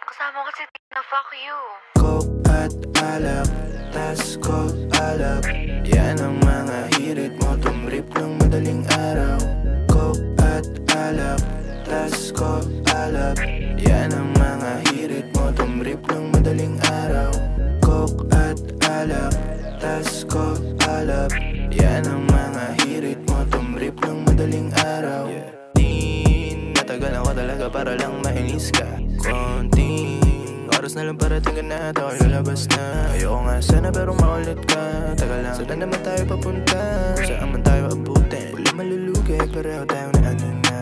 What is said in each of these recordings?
Kasama ko si Tina, fuck you. Coke at alak, tas coke alak. Yan ang mga hirit mo, tumrip ng madaling araw. Coke at alak, tas coke alak. Yan ang mga hirit mo, tumrip ng madaling araw. Coke at alak, tas coke alak. Yan ang mga hirit mo, tumrip ng madaling araw. Natagal ako talaga para lang mainis ka. Konting oras na lang parating ka na, ako'y lalabas na. Ayoko nga sana pero maulit ka. Tagal lang, saan naman tayo papunta? Kung saan man tayo abutin, wala malulugay, pareho tayo na ano na.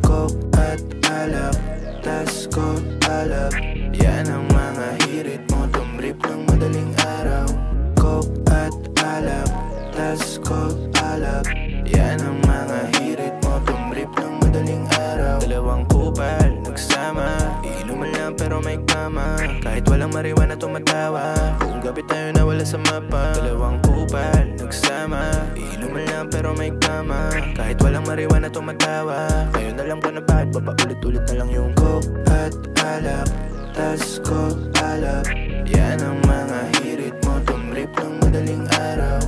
Coke at alak, tas coke alak. Yan ang mga hirit mo, tumrip ng madaling araw. Coke at alak, tas coke alak. Yan ang mga hirit mo, tumrip ng madaling araw. Dalawang kupal, nagsama, inuman lang pero may kama. Kahit walang mariwana tumatawa, buong gabi tayo na wala sa mapa. Dalawang kupal, nagsama, inuman lang pero may kama. Kahit walang mariwana tumatawa, ngayon alam ko na bakit papaulit-ulit na lang yung coke at alak, tas coke alak. Yan ang mga hirit mo, tumrip ng madaling araw.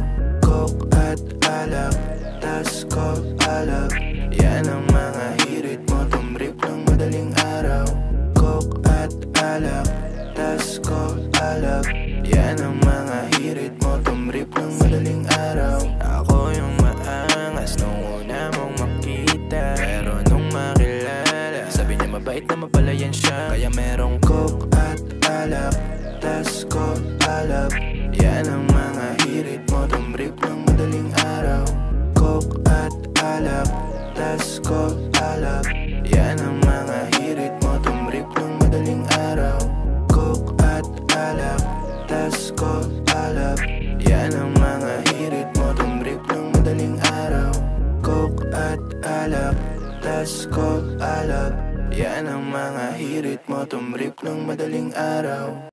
Coke at alak, tas coke alak. Yan ang mga hirit mo, tumrip ng madaling araw. Coke at alak, tas coke alak. Yan ang mga hirit mo, tumrip ng madaling araw. Ako yung maangas nung una mong makita, pero nung makilala, sabi niya mabait na mapalayan siya. Kaya merong coke at alak, tas coke alak. Yan ang mga hirit mo, tumrip ng madaling araw. Coke at alak, tas coke alak. Yan ang mga hirit mo, tumrip ng madaling araw. Coke at alak, tas coke alak. Yan ang mga hirit mo, tumrip ng madaling araw. Coke at alak, tas coke alak. Yan ang mga hirit mo, tumrip ng madaling araw.